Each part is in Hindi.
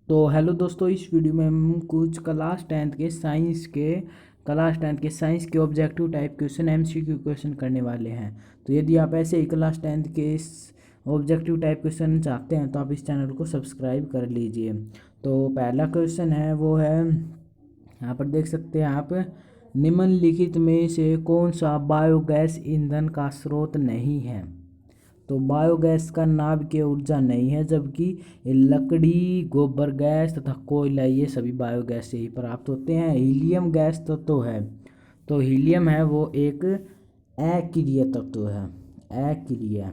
तो हेलो दोस्तों, इस वीडियो में हम कुछ क्लास टेंथ के साइंस के objective type question MCQ question करने वाले हैं। तो यदि आप ऐसे ही क्लास टेंथ के ऑब्जेक्टिव टाइप क्वेश्चन चाहते हैं तो आप इस चैनल को सब्सक्राइब कर लीजिए। तो पहला क्वेश्चन है वो है, यहाँ पर देख सकते हैं आप, निम्नलिखित में से कौन सा बायोगैस ईंधन का स्रोत नहीं है। तो बायोगैस का नाभिकीय ऊर्जा नहीं है, जबकि लकड़ी, गोबर गैस तथा कोयला ये सभी बायोगैस से ही प्राप्त होते हैं। हीलियम गैस तो है, तो हीलियम है वो एक अक्रिय तत्व है, अक्रिय।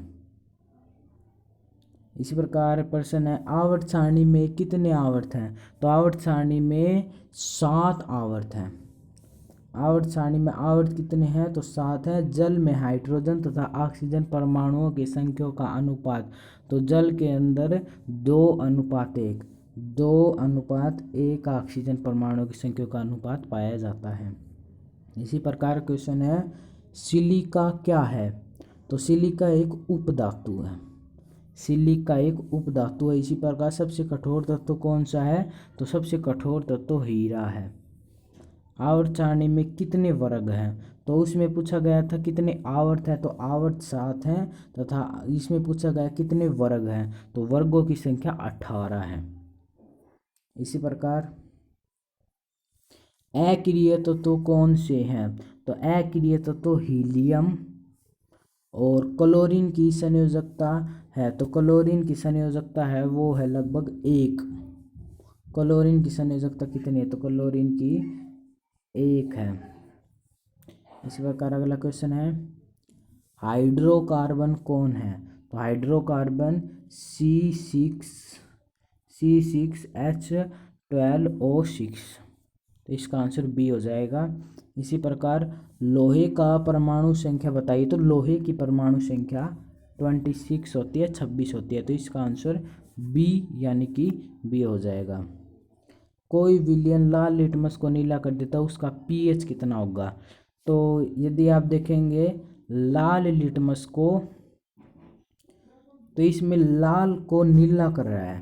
इसी प्रकार प्रश्न है, आवर्त सारणी में कितने आवर्त हैं। तो आवर्त सारणी में 7 आवर्त हैं। आवर्त सारणी में आवर्त कितने हैं, तो 7 है। जल में हाइड्रोजन तथा ऑक्सीजन परमाणुओं की संख्या का अनुपात, तो जल के अंदर 2:1, 2:1 ऑक्सीजन परमाणुओं की संख्या का अनुपात पाया जाता है। इसी प्रकार क्वेश्चन है, सिलिका क्या है। तो सिलिका एक उपधातु है, सिलिका एक उपधातु है। इसी प्रकार सबसे कठोर तत्व कौन सा है, तो सबसे कठोर तत्व हीरा है। आवर्त सारणी में कितने वर्ग हैं, तो उसमें पूछा गया था कितने आवर्त हैं, तो आवर्त 7 हैं, तथा इसमें पूछा गया कितने वर्ग हैं, तो वर्गों की संख्या 18 है। इसी प्रकार अक्रिय तत्व कौन से हैं, तो अक्रिय तत्व हीलियम और क्लोरीन की संयोजकता है। तो क्लोरीन की संयोजकता है वो है लगभग 1। क्लोरीन की संयोजकता कितनी है, तो क्लोरीन की 1 है। इसी प्रकार अगला क्वेश्चन है, हाइड्रोकार्बन कौन है। तो हाइड्रोकार्बन C6H12O6, तो इसका आंसर बी हो जाएगा। इसी प्रकार लोहे का परमाणु संख्या बताइए। तो लोहे की परमाणु संख्या 26 होती है, 26 होती है, तो इसका आंसर बी यानी कि बी हो जाएगा। कोई विलयन लाल लिटमस को नीला कर देता है, उसका पीएच कितना होगा। तो यदि आप देखेंगे लाल लिटमस को, तो इसमें लाल को नीला कर रहा है,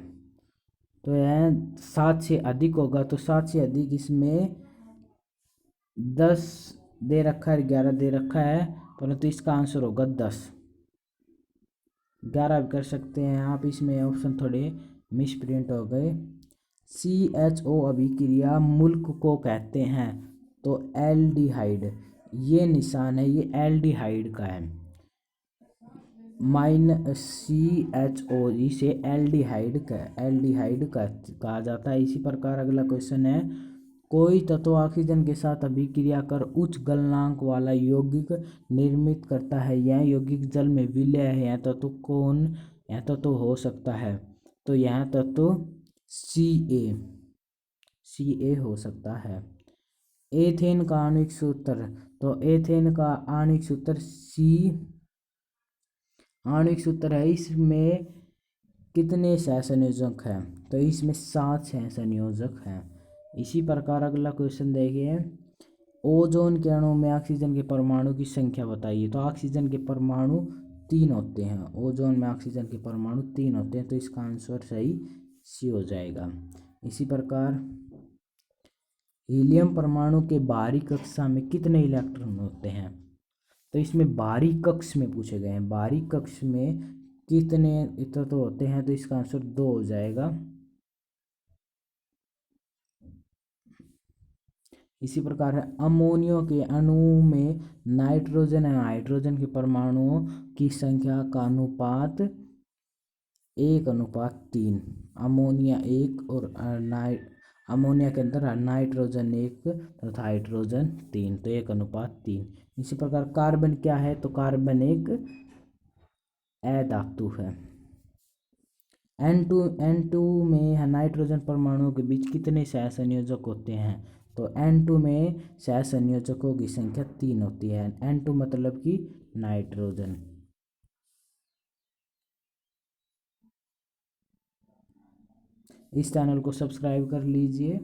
तो यह 7 से अधिक होगा। तो 7 से अधिक इसमें 10 दे रखा है, 11 दे रखा है, परंतु इसका आंसर होगा 10। 11 भी कर सकते हैं आप, इसमें ऑप्शन थोड़े मिसप्रिंट हो गए। CHO अभिक्रिया मुल्क को कहते हैं, तो एल्डिहाइड, ये निशान है, ये एल्डिहाइड का है। CHO इसे एल्डिहाइड कहा जाता है। इसी प्रकार अगला क्वेश्चन है, कोई तत्व ऑक्सीजन के साथ अभिक्रिया कर उच्च गलनांक वाला यौगिक निर्मित करता है, यह यौगिक जल में विलय है, यह तत्व हो सकता है। तो यह तत्व Ca हो सकता है। एथेन का आणविक सूत्र, तो एथेन का आणविक सूत्र आणविक सूत्र है। इसमें कितने सहसंयोजक हैं, तो इसमें 7 सहसंयोजक हैं। इसी प्रकार अगला क्वेश्चन देखिए, ओजोन के अणु में ऑक्सीजन के परमाणु की संख्या बताइए। तो ऑक्सीजन के परमाणु 3 होते हैं, ओजोन में ऑक्सीजन के परमाणु 3 होते हैं, तो इसका आंसर सही सी हो जाएगा। इसी प्रकार हीलियम परमाणु के बाहरी कक्षा में कितने इलेक्ट्रॉन होते हैं, तो इसमें बाहरी कक्ष में पूछे गए हैं, बाहरी कक्ष में कितने तत्व होते हैं, तो इसका आंसर 2 हो जाएगा। इसी प्रकार है, अमोनिया के अणु में नाइट्रोजन और हाइड्रोजन के परमाणुओं की संख्या का अनुपात 1:3। अमोनिया 1 और अमोनिया के अंदर नाइट्रोजन 1 तथा हाइड्रोजन 3, तो 1:3। इसी प्रकार कार्बन क्या है, तो कार्बन एक अधातु है। N2 में नाइट्रोजन परमाणुओं के बीच कितने सहसंयोजक होते हैं, तो N2 में सहसंयोजकों की संख्या 3 होती है। N2 मतलब कि नाइट्रोजन। इस चैनल को सब्सक्राइब कर लीजिए।